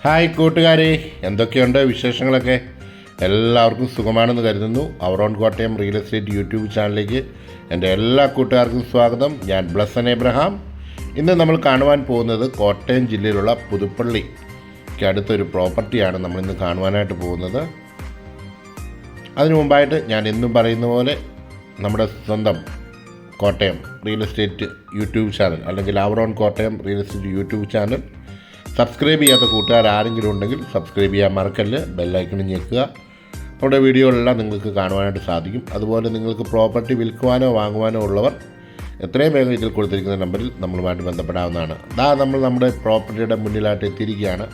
Hi കൂട്ടുകാരെ, എന്തൊക്കെയുണ്ട് വിശേഷങ്ങളൊക്കെ? എല്ലാവർക്കും സുഖമാണെന്ന് കരുതുന്നു. Our own Kottayam real estate YouTube ചാനലിലേക്ക് എൻ്റെ എല്ലാ കൂട്ടുകാർക്കും സ്വാഗതം. ഞാൻ ബ്ലസ്സൻ എബ്രഹാം. ഇന്ന് നമ്മൾ കാണുവാൻ പോകുന്നത് കോട്ടയം ജില്ലയിലുള്ള പുതുപ്പള്ളിക്ക് അടുത്തൊരു പ്രോപ്പർട്ടിയാണ് നമ്മളിന്ന് കാണുവാനായിട്ട് പോകുന്നത്. അതിനു മുമ്പായിട്ട് ഞാൻ എന്നും പറയുന്ന പോലെ നമ്മുടെ സ്വന്തം Kottayam real estate YouTube channel അല്ലെങ്കിൽ our own Kottayam real estate YouTube channel subscribe ചെയ്യാത്ത കൂട്ടുകാർ ആരെങ്കിലും ഉണ്ടെങ്കിൽ സബ്സ്ക്രൈബ് ചെയ്യാൻ മറക്കല്ല്. ബെല്ലൈക്കൺ ഞെക്കുക. നമ്മുടെ വീഡിയോകളെല്ലാം നിങ്ങൾക്ക് കാണുവാനായിട്ട് സാധിക്കും. അതുപോലെ നിങ്ങൾക്ക് പ്രോപ്പർട്ടി വിൽക്കുവാനോ വാങ്ങുവാനോ ഉള്ളവർ എത്രയും വേഗം ഇതിൽ കൊടുത്തിരിക്കുന്ന നമ്പറിൽ നമ്മളുമായിട്ട് ബന്ധപ്പെടാവുന്നതാണ്. നമ്മുടെ പ്രോപ്പർട്ടിയുടെ മുന്നിലായിട്ട് എത്തിയിരിക്കുകയാണ്.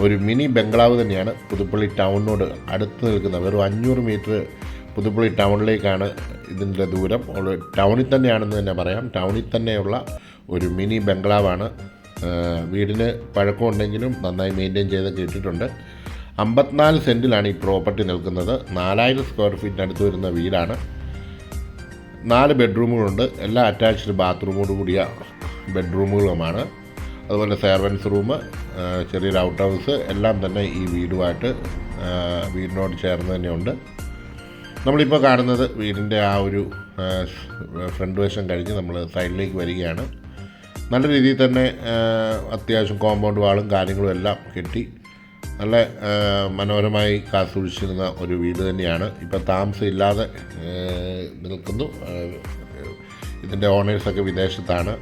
ഒരു മിനി ബംഗ്ലാവ് തന്നെയാണ്. പുതുപ്പള്ളി ടൗണിനോട് അടുത്ത് നിൽക്കുന്ന വെറും 500 മീറ്റർ പുതുപ്പള്ളി ടൗണിലേക്കാണ് ഇതിൻ്റെ ദൂരം. ടൗണിൽ തന്നെയാണെന്ന് തന്നെ പറയാം. ടൗണിൽ തന്നെയുള്ള ഒരു മിനി ബംഗ്ലാവാണ്. വീടിന് പഴക്കമുണ്ടെങ്കിലും നന്നായി മെയിൻറ്റെയിൻ ചെയ്തൊക്കെ ഇട്ടിട്ടുണ്ട്. 54 സെൻറ്റിലാണ് ഈ പ്രോപ്പർട്ടി നിൽക്കുന്നത്. 4000 സ്ക്വയർ ഫീറ്റിന് അടുത്ത് വരുന്ന വീടാണ്. 4 ബെഡ്റൂമുകളുണ്ട്. എല്ലാ അറ്റാച്ച്ഡ് ബാത്റൂമോട് കൂടിയ ബെഡ്റൂമുകളുമാണ്. അതുപോലെ സെർവൻസ് റൂം, ചെറിയൊരു ഔട്ട് ഹൗസ് എല്ലാം തന്നെ ഈ വീടിനോട് ചേർന്ന് തന്നെയുണ്ട്. നമ്മളിപ്പോൾ കാണുന്നത് വീടിൻ്റെ ആ ഒരു ഫ്രണ്ട് വശം കഴിഞ്ഞ് നമ്മൾ സൈഡിലേക്ക് വരികയാണ്. നല്ല രീതിയിൽ തന്നെ അത്യാവശ്യം കോമ്പൗണ്ട് വാളും കാര്യങ്ങളും എല്ലാം കെട്ടി നല്ല മനോഹരമായി കാത്തുസൂക്ഷിച്ചിരുന്ന ഒരു വീട് തന്നെയാണ്. ഇപ്പോൾ താമസം ഇല്ലാതെ നിൽക്കുന്നു. ഇതിൻ്റെ ഓണേഴ്സൊക്കെ വിദേശത്താണ്.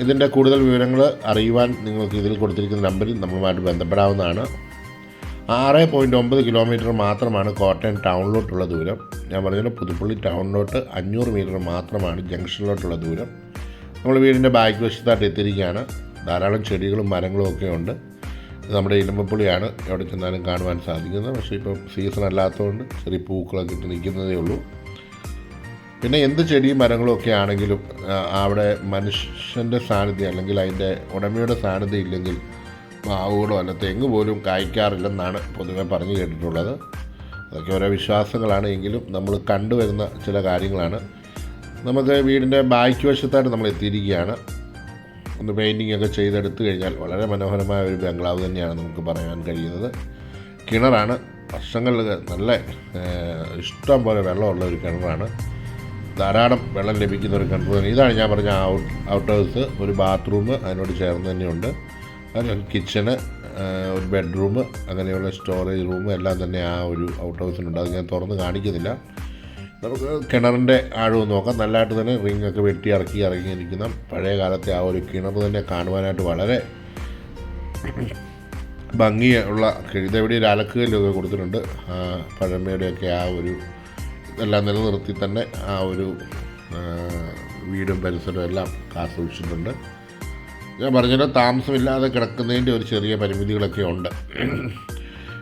ഇതിൻ്റെ കൂടുതൽ വിവരങ്ങൾ അറിയുവാൻ നിങ്ങൾക്ക് ഇതിൽ കൊടുത്തിരിക്കുന്ന നമ്പറിൽ നമ്മളുമായിട്ട് ബന്ധപ്പെടാവുന്നതാണ്. 6.9 കിലോമീറ്റർ മാത്രമാണ് കോട്ടയം ടൗണിലോട്ടുള്ള ദൂരം. ഞാൻ പറഞ്ഞത് പുതുപ്പള്ളി ടൗണിലോട്ട് 500 മീറ്റർ മാത്രമാണ് ജംഗ്ഷനിലോട്ടുള്ള ദൂരം. നമ്മൾ വീടിൻ്റെ ബാക്ക് വശത്തായിട്ട് എത്തിയിരിക്കുകയാണ്. ധാരാളം ചെടികളും മരങ്ങളും ഒക്കെ ഉണ്ട്. ഇത് നമ്മുടെ ഇലമ്പപ്പുള്ളിയാണ്. എവിടെ ചെന്നാലും കാണുവാൻ സാധിക്കുന്നത്. പക്ഷേ ഇപ്പം സീസൺ അല്ലാത്തതുകൊണ്ട് ചെറിയ പൂക്കളൊക്കെ ഇട്ട് നിൽക്കുന്നതേ ഉള്ളൂ. പിന്നെ എന്ത് ചെടിയും മരങ്ങളും ഒക്കെ ആണെങ്കിലും അവിടെ മനുഷ്യൻ്റെ സാന്നിധ്യം അല്ലെങ്കിൽ അതിൻ്റെ ഉടമയുടെ സാന്നിധ്യം ഇല്ലെങ്കിൽ മാവുകളോ അല്ല തെങ്ങ് പോലും കായ്ക്കാറില്ലെന്നാണ് പൊതുവെ പറഞ്ഞു കേട്ടിട്ടുള്ളത്. അതൊക്കെ ഓരോ വിശ്വാസങ്ങളാണ്. എങ്കിലും നമ്മൾ കണ്ടുവരുന്ന ചില കാര്യങ്ങളാണ്. നമുക്ക് വീടിൻ്റെ ബാക്ക് വശത്തായിട്ട് നമ്മൾ എത്തിയിരിക്കുകയാണ്. ഒന്ന് പെയിൻറ്റിംഗ് ഒക്കെ ചെയ്തെടുത്തു കഴിഞ്ഞാൽ വളരെ മനോഹരമായ ഒരു ബംഗ്ലാവ് തന്നെയാണ് നമുക്ക് പറയാൻ കഴിയുന്നത്. കിണറാണ്. വർഷങ്ങളിൽ നല്ല ഇഷ്ടം പോലെ വെള്ളമുള്ള ഒരു കിണറാണ്. ധാരാളം വെള്ളം ലഭിക്കുന്ന ഒരു കിണർ തന്നെ. ഇതാണ് ഞാൻ പറഞ്ഞ ഔട്ട് ഹൗസ്. ഒരു ബാത്റൂം അതിനോട് ചേർന്ന് തന്നെയുണ്ട്. അതിൽ കിച്ചണ്, ഒരു ബെഡ്റൂം, അങ്ങനെയുള്ള സ്റ്റോറേജ് റൂം എല്ലാം തന്നെ ആ ഒരു ഔട്ട് ഹൗസിനുണ്ട്. അത് ഞാൻ തുറന്ന് കാണിക്കുന്നില്ല. നമുക്ക് കിണറിൻ്റെ ആഴവും നോക്കാം. നല്ലതായിട്ട് തന്നെ റിങ്ങൊക്കെ വെട്ടി ഇറങ്ങിയിരിക്കുന്ന പഴയ കാലത്തെ ആ ഒരു കിണർ തന്നെ കാണുവാനായിട്ട് വളരെ ഭംഗിയുള്ള, ഇതെവിടെ ഒരു അലക്കുകല്ലൊക്കെ കൊടുത്തിട്ടുണ്ട്. പഴമയുടെയൊക്കെ ആ ഒരു ഇതെല്ലാം നിലനിർത്തി തന്നെ ആ ഒരു വീടും പരിസരവും എല്ലാം കാത്തുസൂക്ഷിച്ചിട്ടുണ്ട്. ഞാൻ പറഞ്ഞത് താമസമില്ലാതെ കിടക്കുന്നതിൻ്റെ ഒരു ചെറിയ പരിമിതികളൊക്കെ ഉണ്ട്.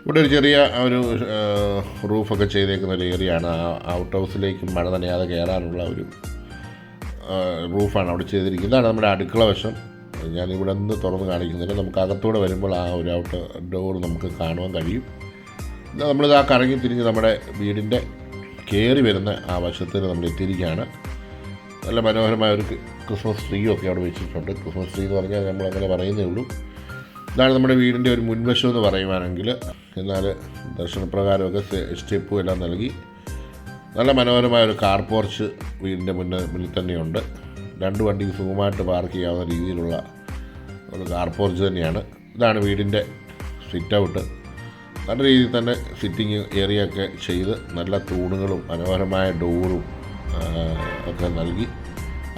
ഇവിടെ ഒരു ചെറിയ ഒരു റൂഫൊക്കെ ചെയ്തേക്കുന്ന ഒരു ഏരിയയാണ്. ഔട്ട് ഹൗസിലേക്ക് മഴ നനയാതെ കയറാനുള്ള ഒരു റൂഫാണ് അവിടെ ചെയ്തിരിക്കുന്നത്. ഇതാണ് നമ്മുടെ അടുക്കള വശം. ഞാനിവിടെ നിന്ന് തുറന്ന് കാണിക്കുന്നില്ല. നമുക്ക് അകത്തൂടെ വരുമ്പോൾ ആ ഒരു ഔട്ട് ഡോർ നമുക്ക് കാണുവാൻ കഴിയും. നമ്മളിത് ആ കറങ്ങി തിരിഞ്ഞ് നമ്മുടെ വീടിൻ്റെ കയറി വരുന്ന ആ വശത്തിന് നമ്മൾ എത്തിയിരിക്കുകയാണ്. നല്ല മനോഹരമായ ഒരു ക്രിസ്മസ് ട്രീ ഒക്കെ അവിടെ വെച്ചിട്ടുണ്ട്. ക്രിസ്മസ് ട്രീ എന്ന് പറഞ്ഞാൽ നമ്മളങ്ങനെ പറയുന്നേ ഉള്ളൂ. ഇതാണ് നമ്മുടെ വീടിൻ്റെ ഒരു മുൻവശം എന്ന് പറയുവാണെങ്കിൽ. എന്നാൽ ദർശനപ്രകാരമൊക്കെ സ്റ്റെപ്പും എല്ലാം നൽകി നല്ല മനോഹരമായ ഒരു കാർ പോർച്ച് വീടിൻ്റെ മുന്നിൽ തന്നെയുണ്ട്. 2 വണ്ടിക്ക് സുഖമായിട്ട് പാർക്ക് ചെയ്യാവുന്ന രീതിയിലുള്ള ഒരു കാർ പോർച്ച് തന്നെയാണ്. ഇതാണ് വീടിൻ്റെ സിറ്റ് ഔട്ട്. നല്ല രീതിയിൽ തന്നെ സിറ്റിംഗ് ഏരിയ ഒക്കെ ചെയ്ത് നല്ല തൂണുകളും മനോഹരമായ ഡോറും ഒക്കെ നൽകി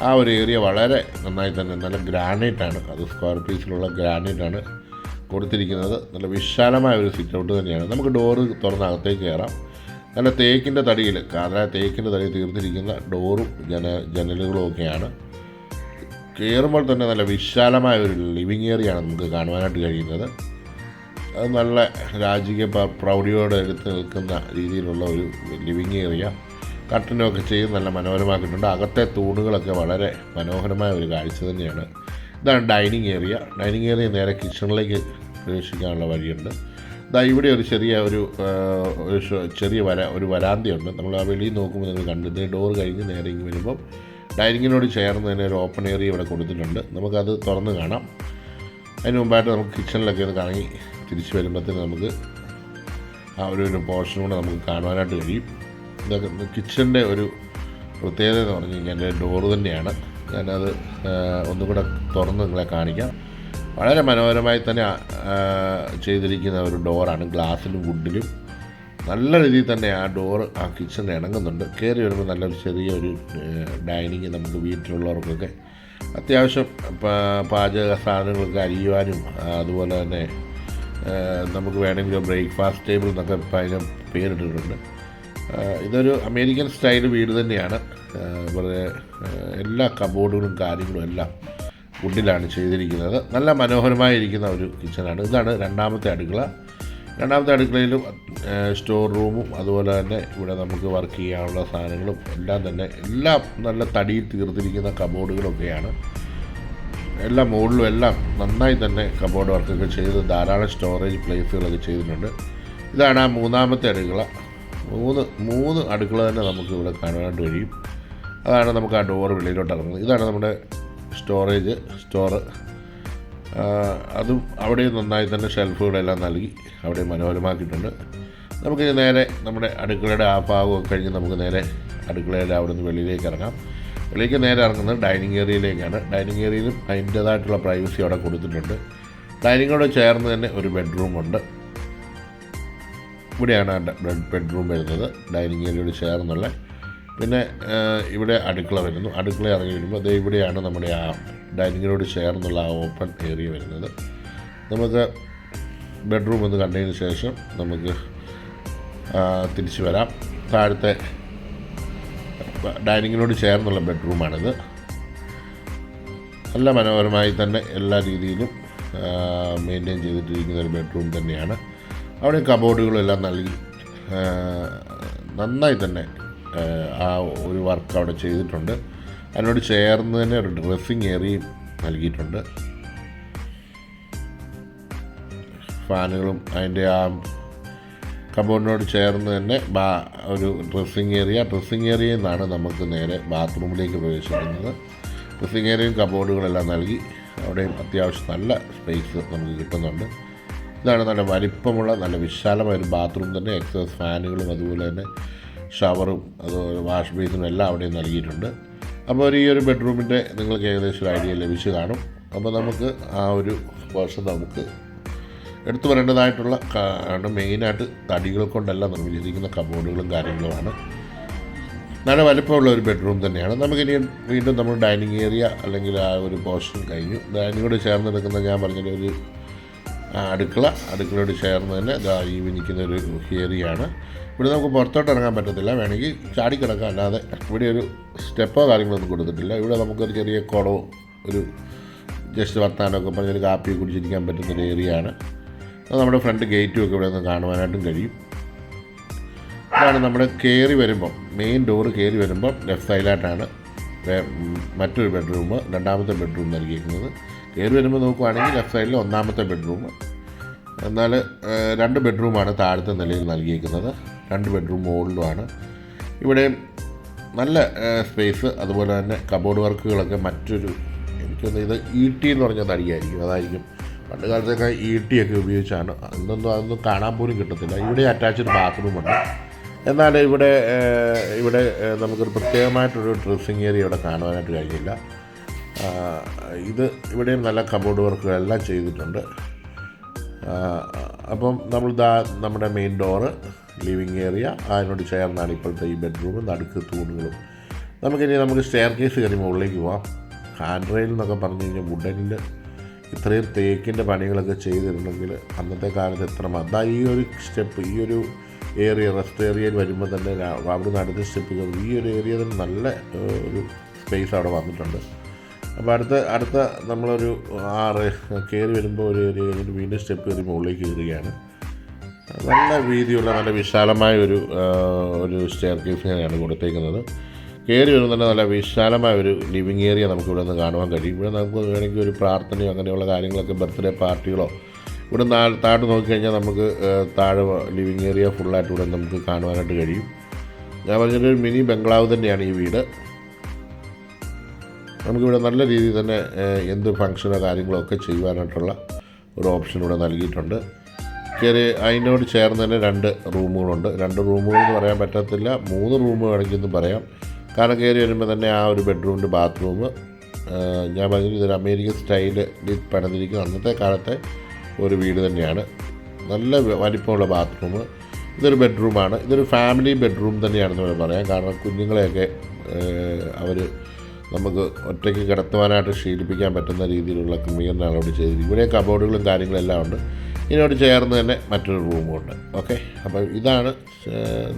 ആ ഒരു ഏരിയ വളരെ നന്നായി തന്നെ നല്ല ഗ്രാനൈറ്റാണ്. അത് സ്ക്വയർ പീസിലുള്ള ഗ്രാനൈറ്റാണ് കൊടുത്തിരിക്കുന്നത്. നല്ല വിശാലമായ ഒരു സിറ്റ് ഔട്ട് തന്നെയാണ്. നമുക്ക് ഡോറ് തുറന്ന് അകത്തേക്ക് കയറാം. നല്ല തേക്കിൻ്റെ തടിയിൽ തീർത്തിരിക്കുന്ന ഡോറും ജനലുകളും ഒക്കെയാണ്. കയറുമ്പോൾ തന്നെ നല്ല വിശാലമായ ഒരു ലിവിങ് ഏരിയയാണ് നമുക്ക് കാണുവാനായിട്ട് കഴിയുന്നത്. അത് നല്ല രാജകീയ പ്രൗഢിയോടെ എടുത്ത് നിൽക്കുന്ന രീതിയിലുള്ള ഒരു ലിവിങ് ഏരിയ. കർട്ടനൊക്കെ ചെയ്ത് നല്ല മനോഹരമാക്കിയിട്ടുണ്ട്. അകത്തെ തൂണുകളൊക്കെ വളരെ മനോഹരമായ ഒരു കാഴ്ച തന്നെയാണ്. ഇതാണ് ഡൈനിങ് ഏരിയ. ഡൈനിങ് ഏരിയ നേരെ കിച്ചണിലേക്ക് പ്രവേശിക്കാനുള്ള വഴിയുണ്ട്. ഇവിടെ ഒരു ചെറിയ വരാന്തയുണ്ട്. നമ്മൾ ആ വെളിയിൽ നോക്കുമ്പോൾ നിങ്ങൾ കണ്ടത് ഡോർ കഴിഞ്ഞ് നേരെ ഇങ്ങ് വരുമ്പോൾ ഡൈനിങ്ങിനോട് ചേർന്ന് തന്നെ ഒരു ഓപ്പൺ ഏരിയ ഇവിടെ കൊടുത്തിട്ടുണ്ട്. നമുക്കത് തുറന്ന് കാണാം. അതിന് മുമ്പായിട്ട് നമുക്ക് കിച്ചണിലൊക്കെ ഒന്ന് കറങ്ങി തിരിച്ച് വരുമ്പോഴത്തേന് നമുക്ക് ആ ഒരു പോർഷൻ കൂടെ നമുക്ക് കാണുവാനായിട്ട് കഴിയും. ഇതൊക്കെ കിച്ചണിൻ്റെ ഒരു പ്രത്യേകത എന്ന് പറഞ്ഞു കഴിഞ്ഞാൽ എൻ്റെ ഡോറ് തന്നെയാണ്. ഞാനത് ഒന്നും കൂടെ തുറന്ന് നിങ്ങളെ കാണിക്കാം. വളരെ മനോഹരമായി തന്നെ ചെയ്തിരിക്കുന്ന ഒരു ഡോറാണ്. ഗ്ലാസ്സിലും വുഡിലും നല്ല രീതിയിൽ തന്നെ ആ ഡോറ് ആ കിച്ചണിൽ ഇണങ്ങുന്നുണ്ട്. കയറി വരുമ്പോൾ നല്ലൊരു ചെറിയൊരു ഡൈനിങ് നമുക്ക് വീട്ടിലുള്ളവർക്കൊക്കെ അത്യാവശ്യം പാചക സാധനങ്ങളൊക്കെ അരിയുവാനും അതുപോലെ തന്നെ നമുക്ക് വേണമെങ്കിൽ ബ്രേക്ക്ഫാസ്റ്റ് ടേബിൾ എന്നൊക്കെ അതിന് പേരിട്ടിട്ടുണ്ട്. ഇതൊരു അമേരിക്കൻ സ്റ്റൈൽ വീട് തന്നെയാണ്. വളരെ എല്ലാ കബോർഡുകളും കാര്യങ്ങളും എല്ലാം വുഡിലാണ് ചെയ്തിരിക്കുന്നത്. നല്ല മനോഹരമായിരിക്കുന്ന ഒരു കിച്ചണാണ്. ഇതാണ് രണ്ടാമത്തെ അടുക്കള. രണ്ടാമത്തെ അടുക്കളയിലും സ്റ്റോർ റൂമും അതുപോലെ തന്നെ ഇവിടെ നമുക്ക് വർക്ക് ചെയ്യാനുള്ള സാധനങ്ങളും എല്ലാം നല്ല തടിയിൽ തീർത്തിരിക്കുന്ന കബോർഡുകളൊക്കെയാണ്. എല്ലാ മുകളിലും എല്ലാം നന്നായി തന്നെ കബോർഡ് വർക്കൊക്കെ ചെയ്ത് ധാരാളം സ്റ്റോറേജ് പ്ലേസുകളൊക്കെ ചെയ്തിട്ടുണ്ട്. ഇതാണ് ആ മൂന്നാമത്തെ അടുക്കള. മൂന്ന് അടുക്കള തന്നെ നമുക്ക് ഇവിടെ കാണാനായിട്ട് കഴിയും. അതാണ് നമുക്ക് ആ ഡോറ് വെളിയിലോട്ട് ഇറങ്ങുന്നത്. ഇതാണ് നമ്മുടെ സ്റ്റോറ്. അതും അവിടെയും നന്നായി തന്നെ ഷെൽഫുകളെല്ലാം നൽകി അവിടെ മനോഹരമാക്കിയിട്ടുണ്ട്. നമുക്ക് നേരെ നമ്മുടെ അടുക്കളയുടെ ആ ഭാഗമൊക്കെ കഴിഞ്ഞ് നമുക്ക് നേരെ അടുക്കളയുടെ അവിടെ നിന്ന് വെളിയിലേക്ക് ഇറങ്ങാം. വെളിയിലേക്ക് നേരെ ഇറങ്ങുന്നത് ഡൈനിങ് ഏരിയയിലേക്കാണ്. ഡൈനിങ് ഏരിയയിലും അതിൻ്റേതായിട്ടുള്ള പ്രൈവസി അവിടെ കൊടുത്തിട്ടുണ്ട്. ഡൈനിങ്ങോട് ചേർന്ന് തന്നെ ഒരു ബെഡ്റൂമുണ്ട്. ഇവിടെയാണ് ബെഡ്റൂം വരുന്നത്, ഡൈനിങ് ഏരിയയോട് ചേർന്നുള്ള. പിന്നെ ഇവിടെ അടുക്കള വരുന്നു. അടുക്കള ഇറങ്ങി വരുമ്പോൾ അതേ ഇവിടെയാണ് നമ്മുടെ ആ ഡൈനിങ്ങിനോട് ചേർന്നുള്ള ആ ഓപ്പൺ ഏരിയ വരുന്നത്. നമുക്ക് ബെഡ്റൂം ഒന്ന് കണ്ടതിന് ശേഷം നമുക്ക് തിരിച്ചു വരാം. താഴത്തെ ഡൈനിങ്ങിനോട് ചേർന്നുള്ള ബെഡ്റൂമാണിത്. നല്ല മനോഹരമായി തന്നെ എല്ലാ രീതിയിലും മെയിൻറ്റെയിൻ ചെയ്തിട്ടിരിക്കുന്ന ഒരു ബെഡ്റൂം തന്നെയാണ്. അവിടെ കബോർഡുകളെല്ലാം നൽകി നന്നായി തന്നെ ആ ഒരു വർക്ക് അവിടെ ചെയ്തിട്ടുണ്ട്. അതിനോട് ചേർന്ന് തന്നെ ഒരു ഡ്രസ്സിങ് ഏരിയയും നൽകിയിട്ടുണ്ട്. ഫാനുകളും അതിൻ്റെ ആ കബോർഡിനോട് ചേർന്ന് തന്നെ ഒരു ഡ്രസ്സിങ് ഏരിയയിൽ നിന്നാണ് നമുക്ക് നേരെ ബാത്റൂമിലേക്ക് പ്രവേശിക്കുന്നത്. ഡ്രസ്സിങ് ഏരിയയും കബോർഡുകളെല്ലാം നൽകി അവിടെയും അത്യാവശ്യം നല്ല സ്പേസ് നമുക്ക് കിട്ടുന്നുണ്ട്. ഇതാണ് നല്ല വലിപ്പമുള്ള നല്ല വിശാലമായൊരു ബാത്റൂം തന്നെ. എക്സോസ് ഫാനുകളും അതുപോലെ തന്നെ ഷവറും അതുപോലെ വാഷ് ബേസിനും എല്ലാം അവിടെയും നൽകിയിട്ടുണ്ട്. അപ്പോൾ ഈ ഒരു ബെഡ്റൂമിൻ്റെ നിങ്ങൾക്ക് ഏകദേശം ഒരു ഐഡിയ ലഭിച്ചു കാണും. അപ്പോൾ നമുക്ക് ആ ഒരു പോർഷൻ നമുക്ക് എടുത്തു പറയേണ്ടതായിട്ടുള്ള മെയിനായിട്ട് തടികൾ കൊണ്ടെല്ലാം നിർമ്മിച്ചിരിക്കുന്ന കബോർഡുകളും കാര്യങ്ങളുമാണ്. നല്ല വലിപ്പമുള്ള ഒരു ബെഡ്റൂം തന്നെയാണ്. നമുക്കിനി വീണ്ടും നമ്മൾ ഡൈനിങ് ഏരിയ അല്ലെങ്കിൽ ആ ഒരു പോർഷൻ കഴിഞ്ഞു. ഡൈനിങ്ങോട് ചേർന്ന് നിൽക്കുന്ന ഞാൻ പറഞ്ഞൊരു ഒരു അടുക്കളയോട് ചേർന്ന് തന്നെ ഈ നിൽക്കുന്ന ഒരു ഏരിയയാണ്. ഇവിടെ നമുക്ക് പുറത്തോട്ട് ഇറങ്ങാൻ പറ്റത്തില്ല, വേണമെങ്കിൽ ചാടിക്കിടക്കാം. അല്ലാതെ ഇവിടെ ഒരു സ്റ്റെപ്പോ കാര്യങ്ങളൊന്നും കൊടുത്തിട്ടില്ല. ഇവിടെ നമുക്കൊരു ചെറിയ കുളമോ ഒരു ജസ്റ്റ് വർത്താനമൊക്കെ പറഞ്ഞൊരു കാപ്പി കുടിച്ചിരിക്കാൻ പറ്റുന്നൊരു ഏരിയയാണ്. അത് നമ്മുടെ ഫ്രണ്ട് ഗേറ്റും ഒക്കെ ഇവിടെ നിന്ന് കാണുവാനായിട്ടും കഴിയും. ഇതാണ് നമ്മുടെ കയറി വരുമ്പം മെയിൻ ഡോറ് കയറി വരുമ്പം ലെഫ്റ്റ് സൈഡിലായിട്ടാണ് മറ്റൊരു ബെഡ്റൂം, രണ്ടാമത്തെ ബെഡ്റൂം നൽകിയിരിക്കുന്നത്. കയറി വരുമ്പോൾ നോക്കുവാണെങ്കിൽ ലെഫ്റ്റ് സൈഡിൽ ഒന്നാമത്തെ ബെഡ്റൂം. എന്നാൽ 2 ബെഡ്റൂമാണ് താഴത്തെ നിലയിൽ നൽകിയിരിക്കുന്നത്. 2 ബെഡ്റൂം മുകളിലുമാണ്. ഇവിടെ നല്ല സ്പേസ്, അതുപോലെ തന്നെ കബോർഡ് വർക്കുകളൊക്കെ മറ്റൊരു എനിക്കൊന്ന് ഇത് ഈട്ടി എന്ന് പറഞ്ഞ തടിയായിരിക്കും. അതായിരിക്കും പണ്ട് കാലത്തൊക്കെ ഈട്ടിയൊക്കെ ഉപയോഗിച്ചാണ്. അതൊന്നും കാണാൻ പോലും കിട്ടത്തില്ല. ഇവിടെ അറ്റാച്ച്ഡ് ബാത്റൂമുണ്ട്. എന്നാൽ ഇവിടെ നമുക്കൊരു പ്രത്യേകമായിട്ടൊരു ഡ്രസ്സിങ് ഏരിയ ഇവിടെ കാണുവാനായിട്ട് കഴിഞ്ഞില്ല. ഇവിടെയും നല്ല കബോർഡ് വർക്കുകളെല്ലാം ചെയ്തിട്ടുണ്ട്. അപ്പം നമ്മുടെ മെയിൻ ഡോറ്, ലിവിങ് ഏരിയ, അതിനോട് ചേർന്നാണ് ഇപ്പോഴത്തെ ഈ ബെഡ്റൂമും നടുക്ക് തൂണുകളും. നമുക്ക് സ്റ്റെയർ കേസ് കയറി മുകളിലേക്ക് പോവാം. ഹാൻഡ് റെയിൽ എന്നൊക്കെ പറഞ്ഞു കഴിഞ്ഞാൽ വുഡനിൽ ഇത്രയും തേക്കിൻ്റെ പണികളൊക്കെ ചെയ്തിട്ടുണ്ടെങ്കിൽ അന്നത്തെ കാലത്ത് എത്ര ഈ ഒരു സ്റ്റെപ്പ്, ഈ ഒരു ഏരിയ റെസ്റ്റ് ഏരിയയിൽ വരുമ്പോൾ തന്നെ അവിടുന്ന് അടുത്ത സ്റ്റെപ്പ് കയറി ഈ ഒരു ഏരിയ തന്നെ നല്ല ഒരു സ്പേസ് അവിടെ വന്നിട്ടുണ്ട്. അപ്പോൾ അടുത്ത നമ്മളൊരു കയറി വരുമ്പോൾ ഒരു ഏരിയ കഴിഞ്ഞിട്ട് വീണ്ടും സ്റ്റെപ്പ് കയറി മുകളിലേക്ക് കയറുകയാണ്. നല്ല വീതിയുള്ള നല്ല വിശാലമായ ഒരു സ്റ്റെയർ കേസിനെയാണ് കൊടുത്തേക്കുന്നത്. കയറി വരുമ്പോൾ തന്നെ നല്ല വിശാലമായ ഒരു ലിവിങ് ഏരിയ നമുക്കിവിടെ നിന്ന് കാണുവാൻ കഴിയും. ഇവിടെ നമുക്ക് വേണമെങ്കിൽ ഒരു പ്രാർത്ഥനയോ അങ്ങനെയുള്ള കാര്യങ്ങളൊക്കെ, ബർത്ത്ഡേ പാർട്ടികളോ ഇവിടെ താഴോട്ട് നോക്കിക്കഴിഞ്ഞാൽ നമുക്ക് താഴെ ലിവിങ് ഏരിയ ഫുള്ളായിട്ട് ഇവിടെ നമുക്ക് കാണുവാനായിട്ട് കഴിയും. ഞാൻ പറഞ്ഞൊരു മിനി ബംഗ്ലാവ് തന്നെയാണ് ഈ വീട്. നമുക്കിവിടെ നല്ല രീതിയിൽ തന്നെ എന്ത് ഫങ്ഷനോ കാര്യങ്ങളോ ഒക്കെ ചെയ്യുവാനായിട്ടുള്ള ഒരു ഓപ്ഷൻ ഇവിടെ നൽകിയിട്ടുണ്ട്. കയറി അതിനോട് ചേർന്ന് തന്നെ 2 റൂമുകളുണ്ട്. 2 റൂമുകൾ എന്ന് പറയാൻ പറ്റത്തില്ല, 3 റൂം വേണമെങ്കിൽ പറയാം. കാരണം കയറി വരുമ്പോൾ തന്നെ ആ ഒരു ബെഡ്റൂമിൻ്റെ ബാത്റൂം ഞാൻ പറഞ്ഞു ഇതൊരു അമേരിക്കൻ സ്റ്റൈലിൽ പണിതിരിക്കുന്ന അന്നത്തെ കാലത്തെ ഒരു വീട് തന്നെയാണ്. നല്ല വലിപ്പമുള്ള ബാത്റൂം. ഇതൊരു ബെഡ്റൂമാണ്. ഇതൊരു ഫാമിലി ബെഡ്റൂം തന്നെയാണെന്ന് പറയാം. കാരണം കുഞ്ഞുങ്ങളെയൊക്കെ അവർ നമുക്ക് ഒറ്റയ്ക്ക് കിടത്തുവാനായിട്ട് ശീലിപ്പിക്കാൻ പറ്റുന്ന രീതിയിലുള്ള ക്രമീകരണമാണ് അവിടെ ചെയ്തിരിക്കുന്നത്. ഇവിടെ കബോർഡുകളും കാര്യങ്ങളെല്ലാം ഉണ്ട്. ഇതിനോട് ചേർന്ന് തന്നെ മറ്റൊരു റൂമുണ്ട്. ഓക്കെ, അപ്പോൾ ഇതാണ്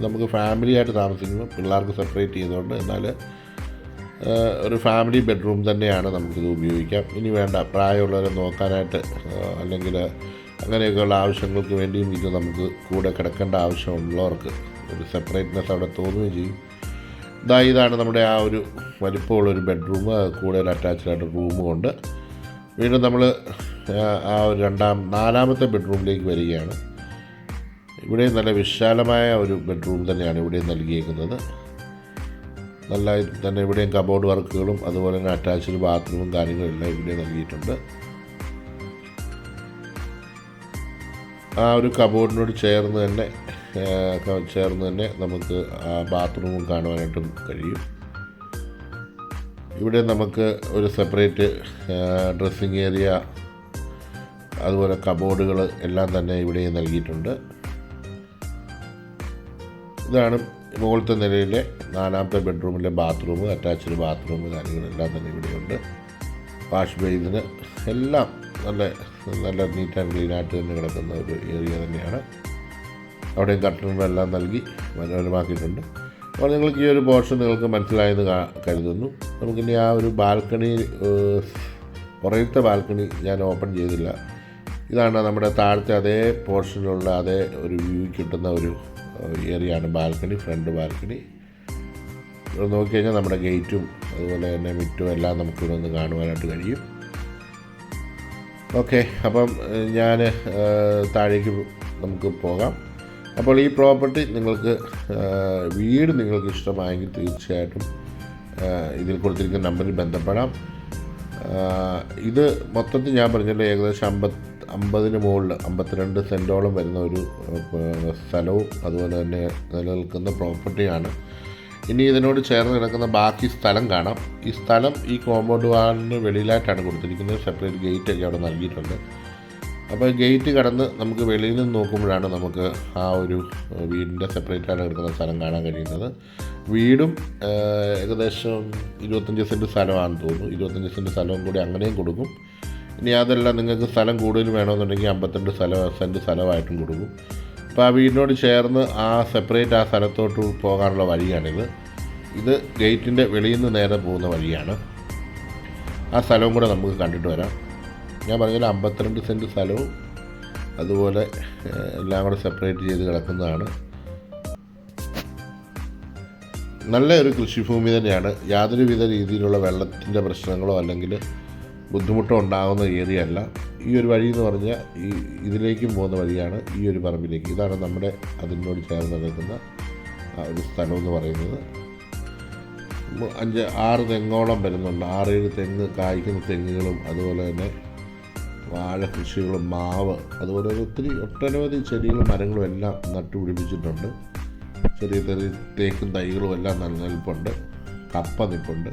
നമുക്ക് ഫാമിലിയായിട്ട് താമസിക്കുമ്പോൾ പിള്ളേർക്ക് സെപ്പറേറ്റ് ചെയ്തുകൊണ്ട്, എന്നാൽ ഒരു ഫാമിലി ബെഡ്റൂം തന്നെയാണ് നമുക്കിത് ഉപയോഗിക്കാം. ഇനി വേണ്ട പ്രായമുള്ളവരെ നോക്കാനായിട്ട് അല്ലെങ്കിൽ അങ്ങനെയൊക്കെയുള്ള ആവശ്യങ്ങൾക്ക് വേണ്ടിയും ഇത് നമുക്ക് കൂടെ കിടക്കേണ്ട ആവശ്യമുള്ളവർക്ക് ഒരു സെപ്പറേറ്റ്നെസ് അവിടെ തോന്നുകയും ചെയ്യും. ഇതാണ് നമ്മുടെ ആ ഒരു വലിപ്പമുള്ളൊരു ബെഡ്റൂം. കൂടെ ഒരു അറ്റാച്ച്ഡായിട്ട് റൂമുമുണ്ട്. വീണ്ടും നമ്മൾ ആ ഒരു 4ാമത്തെ ബെഡ്റൂമിലേക്ക് വരികയാണ്. ഇവിടെ നല്ല വിശാലമായ ഒരു ബെഡ്റൂം തന്നെയാണ് ഇവിടെ നൽകിയേക്കുന്നത്. നല്ല തന്നെ ഇവിടെയും കബോർഡ് വർക്കുകളും അതുപോലെ തന്നെ അറ്റാച്ച്ഡ് ബാത്റൂമും കാര്യങ്ങളെല്ലാം ഇവിടെ നൽകിയിട്ടുണ്ട്. ആ ഒരു കബോർഡിനോട് ചേർന്ന് തന്നെ നമുക്ക് ആ ബാത്റൂമും കാണുവാനായിട്ടും കഴിയും. ഇവിടെ നമുക്ക് ഒരു സെപ്പറേറ്റ് ഡ്രസ്സിങ് ഏരിയ അതുപോലെ കബോർഡുകൾ എല്ലാം തന്നെ ഇവിടെ നൽകിയിട്ടുണ്ട്. ഇതാണ് മുകളിലത്തെ നിലയിലെ 4ാമത്തെ ബെഡ്റൂമിലെ ബാത്റൂം, അറ്റാച്ച്ഡ് ബാത്റൂം കാര്യങ്ങളെല്ലാം തന്നെ ഇവിടെയുണ്ട്. വാഷ് ബേസിന് എല്ലാം നല്ല നീറ്റ് ആൻഡ് ക്ലീനായിട്ട് തന്നെ കിടക്കുന്ന ഒരു ഏരിയ തന്നെയാണ്. അവിടെയും കർട്ടനുകളെല്ലാം നൽകി മനോഹരമാക്കിയിട്ടുണ്ട്. അപ്പോൾ നിങ്ങൾക്ക് ഈ ഒരു പോർഷൻ നിങ്ങൾക്ക് മനസ്സിലായെന്ന് കരുതുന്നു. നമുക്കിനി ആ ഒരു ബാൽക്കണി, പുറത്തെ ബാൽക്കണി ഞാൻ ഓപ്പൺ ചെയ്തില്ല. ഇതാണ് നമ്മുടെ താഴത്തെ അതേ പോർഷനിലുള്ള അതേ ഒരു വ്യൂ കിട്ടുന്ന ഒരു ഏരിയയാണ് ബാൽക്കണി, ഫ്രണ്ട് ബാൽക്കണി. ഇവിടെ നോക്കിക്കഴിഞ്ഞാൽ നമ്മുടെ ഗേറ്റും അതുപോലെ തന്നെ മിറ്റും എല്ലാം നമുക്കിവിടെ നിന്ന് കാണുവാനായിട്ട് കഴിയും. ഓക്കെ, അപ്പം ഞാൻ താഴേക്ക് നമുക്ക് പോകാം. അപ്പോൾ ഈ പ്രോപ്പർട്ടി വീട് നിങ്ങൾക്ക് ഇഷ്ടമായെങ്കിൽ തീർച്ചയായിട്ടും ഇതിൽ കൊടുത്തിരിക്കുന്ന നമ്പറിൽ ബന്ധപ്പെടാം. ഇത് മൊത്തത്തിൽ ഞാൻ പറഞ്ഞല്ലോ ഏകദേശം 50 മുകളിൽ 52 സെൻറ്റോളം വരുന്ന ഒരു സ്ഥലവും അതുപോലെ തന്നെ നിലനിൽക്കുന്ന പ്രോപ്പർട്ടിയാണ്. ഇനി ഇതിനോട് ചേർന്ന് കിടക്കുന്ന ബാക്കി സ്ഥലം കാണാം. ഈ സ്ഥലം ഈ കോമ്പൗണ്ട് വാളിന് വെളിയിലായിട്ടാണ് കൊടുത്തിരിക്കുന്നത്. സെപ്പറേറ്റ് ഗേറ്റൊക്കെ അവിടെ നൽകിയിട്ടുണ്ട്. അപ്പോൾ ഗേറ്റ് കടന്ന് നമുക്ക് വെളിയിൽ നിന്ന് നോക്കുമ്പോഴാണ് നമുക്ക് ആ ഒരു വീടിൻ്റെ സെപ്പറേറ്റായിട്ട് കിടക്കുന്ന സ്ഥലം കാണാൻ കഴിയുന്നത്. വീടും ഏകദേശം 25 സെൻറ്റ് സ്ഥലമാണെന്ന് തോന്നുന്നു. 25 സെൻറ്റ് സ്ഥലവും കൂടി അങ്ങനെയും കൊടുക്കും. ഇനി അതെല്ലാം നിങ്ങൾക്ക് സ്ഥലം കൂടുതൽ വേണമെന്നുണ്ടെങ്കിൽ 52 സെൻറ്റ് സ്ഥലമായിട്ടും കൊടുക്കും. അപ്പോൾ ആ വീടിനോട് ചേർന്ന് ആ സ്ഥലത്തോട്ട് പോകാനുള്ള വഴിയാണിത്. ഇത് ഗേറ്റിൻ്റെ വെളിയിൽ നിന്ന് നേരെ പോകുന്ന വഴിയാണ്. ആ സ്ഥലവും കൂടെ നമുക്ക് കണ്ടിട്ട് വരാം. ഞാൻ പറഞ്ഞാൽ 52 സെൻറ്റ് സ്ഥലവും അതുപോലെ എല്ലാം കൂടെ സെപ്പറേറ്റ് ചെയ്ത് കിടക്കുന്നതാണ്. നല്ല ഒരു കൃഷിഭൂമി തന്നെയാണ്. യാതൊരുവിധ രീതിയിലുള്ള വെള്ളത്തിൻ്റെ പ്രശ്നങ്ങളോ അല്ലെങ്കിൽ ബുദ്ധിമുട്ടോ ഉണ്ടാകുന്ന ഏരിയ അല്ല. ഈ ഒരു വഴി എന്ന് പറഞ്ഞാൽ ഇതിലേക്കും പോകുന്ന വഴിയാണ് ഈ ഒരു പറമ്പിലേക്ക്. ഇതാണ് നമ്മുടെ അതിനോട് ചേർന്ന് നിൽക്കുന്ന ആ ഒരു സ്ഥലം എന്ന് പറയുന്നത്. 5-6 തെങ്ങോളം വരുന്നുണ്ട്. 6-7 തെങ്ങ്, കായ്ക്കുന്ന തെങ്ങുകളും അതുപോലെ തന്നെ വാഴ കൃഷികളും മാവ് അതുപോലെ ഒട്ടനവധി ചെടികളും മരങ്ങളും എല്ലാം നട്ടുപിടിപ്പിച്ചിട്ടുണ്ട്. ചെറിയ ചെറിയ തേക്കും തൈകളും എല്ലാം നിൽപ്പുണ്ട്. കപ്പ നിൽപ്പുണ്ട്.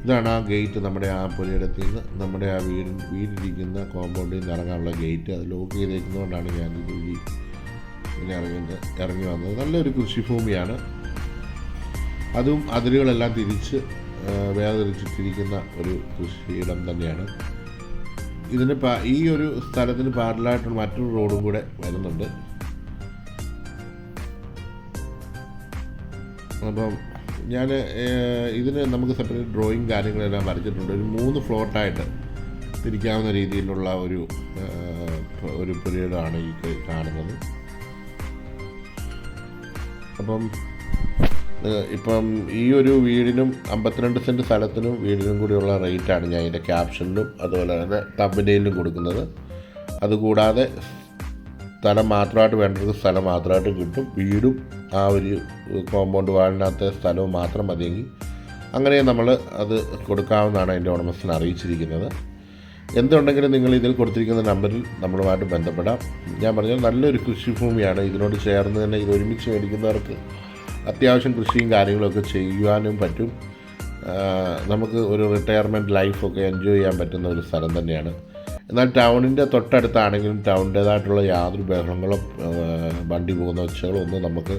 ഇതാണ് ആ ഗേറ്റ്. നമ്മുടെ ആ പുരയിടത്തിൽ നിന്ന് നമ്മുടെ ആ വീടിരിക്കുന്ന കോമ്പൗണ്ടിൽ നിന്ന് ഇറങ്ങാനുള്ള ഗേറ്റ്. അത് ലോക്ക് ചെയ്തേക്കുന്നതുകൊണ്ടാണ് ഞാൻ ഇതുവഴി ഇങ്ങനെ ഇറങ്ങി വന്നത്. നല്ലൊരു കൃഷിഭൂമിയാണ്. അതും അതിരുകളെല്ലാം വേർതിരിച്ചിട്ടിരിക്കുന്ന ഒരു കൃഷിയിടം തന്നെയാണ്. ഈ ഒരു സ്ഥലത്തിന് പാരലായിട്ടുള്ള മറ്റൊരു റോഡും കൂടെ വരുന്നുണ്ട്. അപ്പം ഞാൻ ഇതിന് നമുക്ക് സെപ്പറേറ്റ് ഡ്രോയിങ് കാര്യങ്ങളെല്ലാം വരച്ചിട്ടുണ്ട്. ഒരു 3 ഫ്ലോട്ടായിട്ട് തിരിക്കാവുന്ന രീതിയിലുള്ള ഒരു പുരയിടമാണ് ഈ കാണുന്നത്. ഇപ്പം ഈ ഒരു വീടിനും 52 സെൻറ്റ് സ്ഥലത്തിനും വീടിനും കൂടിയുള്ള റേറ്റാണ് ഞാൻ ഇതിൻ്റെ ക്യാപ്ഷനിലും അതുപോലെ തന്നെ തമ്പനെയിലും കൊടുക്കുന്നത്. അതുകൂടാതെ സ്ഥലം മാത്രമായിട്ട് വേണ്ടവർക്ക് സ്ഥലം മാത്രമായിട്ട് കിട്ടും. വീടും ആ ഒരു കോമ്പൗണ്ട് വാളിനകത്തെ സ്ഥലവും മാത്രം മതിയെങ്കിൽ അങ്ങനെ നമ്മൾ അത് കൊടുക്കാവുന്നതാണ് എൻ്റെ ഉടമസ്ഥൻ അറിയിച്ചിരിക്കുന്നത്. എന്തുണ്ടെങ്കിലും നിങ്ങൾ ഇതിൽ കൊടുത്തിരിക്കുന്ന നമ്പറിൽ നമ്മളുമായിട്ട് ബന്ധപ്പെടാം. ഞാൻ പറഞ്ഞാൽ നല്ലൊരു കൃഷിഭൂമിയാണ്. ഇതിനോട് ചേർന്ന് തന്നെ ഇത് ഒരുമിച്ച് മേടിക്കുന്നവർക്ക് അത്യാവശ്യം കൃഷിയും കാര്യങ്ങളൊക്കെ ചെയ്യുവാനും പറ്റും. നമുക്ക് ഒരു റിട്ടയർമെൻറ്റ് ലൈഫൊക്കെ എൻജോയ് ചെയ്യാൻ പറ്റുന്ന ഒരു സ്ഥലം തന്നെയാണ്. എന്നാൽ ടൗണിൻ്റെ തൊട്ടടുത്താണെങ്കിലും ടൗണിൻ്റേതായിട്ടുള്ള യാതൊരു ബഹളങ്ങളോ വണ്ടി പോകുന്ന ഒച്ചകളോ ഒന്നും നമുക്ക്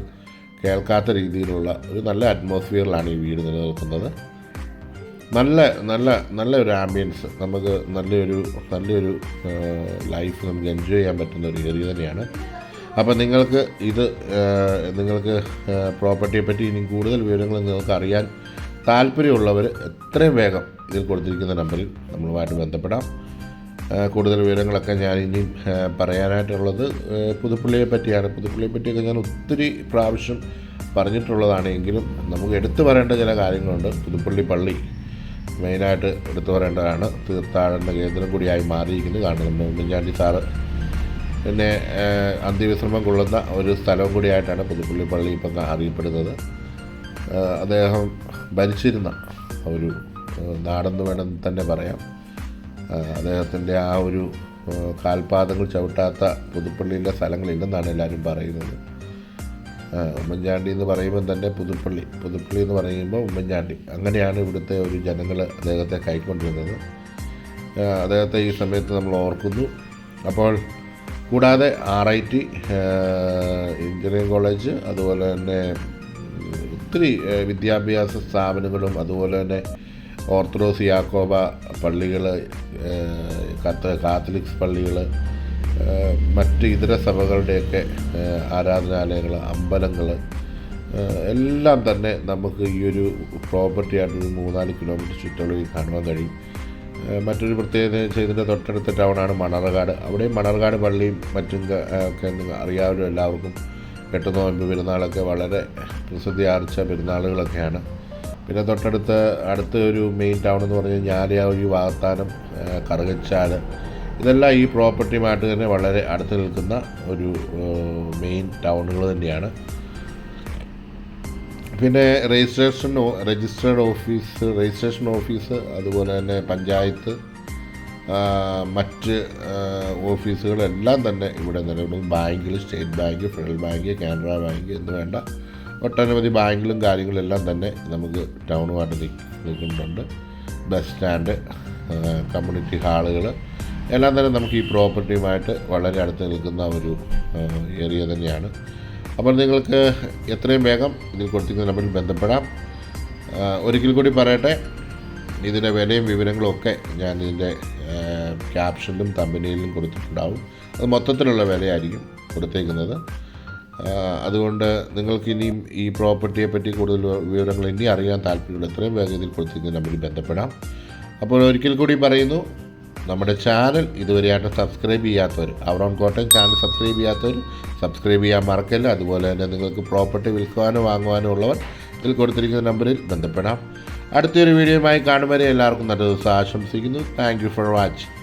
കേൾക്കാത്ത രീതിയിലുള്ള ഒരു നല്ല അറ്റ്മോസ്ഫിയറിലാണ് ഈ വീട് നിലനിൽക്കുന്നത്. നല്ല ഒരു ആംബിയൻസ്, നമുക്ക് നല്ലൊരു ലൈഫ് നമുക്ക് എൻജോയ് ചെയ്യാൻ പറ്റുന്ന ഒരു ഏരിയ തന്നെയാണ്. അപ്പോൾ നിങ്ങൾക്ക് പ്രോപ്പർട്ടിയെ പറ്റി ഇനി കൂടുതൽ വിവരങ്ങൾ നിങ്ങൾക്ക് അറിയാൻ താല്പര്യമുള്ളവർ എത്രയും വേഗം ഇതിൽ കൊടുത്തിരിക്കുന്ന നമ്പറിൽ നമ്മളുമായിട്ട് ബന്ധപ്പെടാം. കൂടുതൽ വിവരങ്ങളൊക്കെ ഞാൻ ഇനി പറയാനായിട്ടുള്ളത് പുതുപ്പള്ളിയെ പറ്റിയാണ്. പുതുപ്പള്ളിയെ പറ്റിയൊക്കെ ഞാൻ ഒത്തിരി പ്രാവശ്യം പറഞ്ഞിട്ടുള്ളതാണെങ്കിലും നമുക്ക് എടുത്തു പറയേണ്ട ചില കാര്യങ്ങളുണ്ട്. പുതുപ്പള്ളി പള്ളി മെയിനായിട്ട് എടുത്തു പറയേണ്ടതാണ്. തീർത്ഥാടന കേന്ദ്രം കൂടിയായി മാറിയിരിക്കുന്നത്. കാരണം നമ്മുടെ ഉമ്മൻചാണ്ടി സാറ് പിന്നെ അന്ത്യവിശ്രമം കൊള്ളുന്ന ഒരു സ്ഥലവും കൂടിയായിട്ടാണ് പുതുപ്പള്ളി പള്ളി ഇപ്പം അറിയപ്പെടുന്നത്. അദ്ദേഹം ഭരിച്ചിരുന്ന ഒരു നാടെന്ന് വേണം തന്നെ പറയാം. അദ്ദേഹത്തിൻ്റെ ആ ഒരു കാൽപാദങ്ങൾ ചവിട്ടാത്ത പുതുപ്പള്ളിയിലെ സ്ഥലങ്ങളില്ലെന്നാണ് എല്ലാവരും പറയുന്നത്. ഉമ്മൻചാണ്ടി എന്ന് പറയുമ്പോൾ തന്നെ പുതുപ്പള്ളി എന്ന് പറയുമ്പോൾ ഉമ്മൻചാണ്ടി, അങ്ങനെയാണ് ഇവിടുത്തെ ഒരു ജനങ്ങൾ അദ്ദേഹത്തെ കൈക്കൊണ്ടിരുന്നത്. അദ്ദേഹത്തെ ഈ സമയത്ത് നമ്മൾ ഓർക്കുന്നു. അപ്പോൾ കൂടാതെ RIT എഞ്ചിനീയറിംഗ് കോളേജ്, അതുപോലെ തന്നെ ഒത്തിരി വിദ്യാഭ്യാസ സ്ഥാപനങ്ങളും, അതുപോലെ തന്നെ ഓർത്തഡോക്സ് യാക്കോബ പള്ളികൾ, കാത്തലിക്സ് പള്ളികൾ, മറ്റ് ഇതര സഭകളുടെയൊക്കെ ആരാധനാലയങ്ങൾ, അമ്പലങ്ങൾ എല്ലാം തന്നെ നമുക്ക് ഈ ഒരു പ്രോപ്പർട്ടിയായിട്ടൊരു 3-4 കിലോമീറ്റർ ചുറ്റളവിൽ കാണുവാൻ കഴിയും. മറ്റൊരു പ്രത്യേകത ഇതിൻ്റെ തൊട്ടടുത്ത ടൗണാണ് മണർകാട്. അവിടെയും മണർകാട് പള്ളിയും മറ്റും ഒക്കെ അറിയാമല്ലോ എല്ലാവർക്കും. കെട്ടുനോമ്പ് പെരുന്നാളൊക്കെ വളരെ പ്രസിദ്ധി ആർച്ച പെരുന്നാളുകളൊക്കെയാണ്. പിന്നെ അടുത്ത ഒരു മെയിൻ ടൗൺ എന്ന് പറഞ്ഞാൽ ഞാലിയാവഴി, വാകത്താനം, കറുകച്ചാൽ, ഇതെല്ലാം ഈ പ്രോപ്പർട്ടിയുമായിട്ട് തന്നെ വളരെ അടുത്ത് നിൽക്കുന്ന ഒരു മെയിൻ ടൗണുകൾ തന്നെയാണ്. പിന്നെ രജിസ്ട്രേഷൻ ഓഫീസ്, അതുപോലെ തന്നെ പഞ്ചായത്ത്, മറ്റ് ഓഫീസുകളെല്ലാം തന്നെ ഇവിടെ നിലവിലും ബാങ്കുകൾ, state bank, federal bank, Canara bank എന്ന് വേണ്ട ഒട്ടനവധി ബാങ്കുകളും കാര്യങ്ങളെല്ലാം തന്നെ നമുക്ക് ടൗണുമായിട്ട് നിൽക്കുന്നുണ്ട്. ബസ് സ്റ്റാൻഡ്, കമ്മ്യൂണിറ്റി ഹാളുകൾ എല്ലാം തന്നെ നമുക്ക് ഈ പ്രോപ്പർട്ടിയുമായിട്ട് വളരെ അടുത്ത് നിൽക്കുന്ന ഒരു ഏരിയ തന്നെയാണ്. അപ്പോൾ നിങ്ങൾക്ക് എത്രയും വേഗം ഇതിൽ കൊടുത്തിരിക്കുന്ന നമ്പറിൽ ബന്ധപ്പെടാം. ഒരിക്കൽ കൂടി പറയട്ടെ, ഇതിൻ്റെ വിലയും വിവരങ്ങളും ഒക്കെ ഞാൻ ഇതിൻ്റെ ക്യാപ്ഷനിലും തമ്പനയിലും കൊടുത്തിട്ടുണ്ടാവും. അത് മൊത്തത്തിലുള്ള വിലയായിരിക്കും കൊടുത്തേക്കുന്നത്. അതുകൊണ്ട് നിങ്ങൾക്ക് ഇനിയും ഈ പ്രോപ്പർട്ടിയെ പറ്റി കൂടുതൽ വിവരങ്ങൾ ഇനി അറിയാൻ താല്പര്യമുള്ള എത്രയും വേഗം ഇതിൽ കൊടുത്തിരിക്കുന്ന നമ്പറിൽ ബന്ധപ്പെടാം. അപ്പോൾ ഒരിക്കൽ കൂടി പറയുന്നു, നമ്മുടെ ചാനൽ ഇതുവരെയായിട്ട് സബ്സ്ക്രൈബ് ചെയ്യാത്തവർ, അവറോൺ കോട്ടയം ചാനൽ സബ്സ്ക്രൈബ് ചെയ്യാത്തവർ സബ്സ്ക്രൈബ് ചെയ്യാൻ മറക്കല്ല. അതുപോലെ തന്നെ നിങ്ങൾക്ക് പ്രോപ്പർട്ടി വിൽക്കുവാനോ വാങ്ങുവാനോ ഉള്ളവർ ഇതിൽ കൊടുത്തിരിക്കുന്ന നമ്പറിൽ ബന്ധപ്പെടാം. അടുത്തൊരു വീഡിയോയുമായി കാണും വരെ എല്ലാവർക്കും നല്ല ദിവസം ആശംസിക്കുന്നു. Thank you for watching.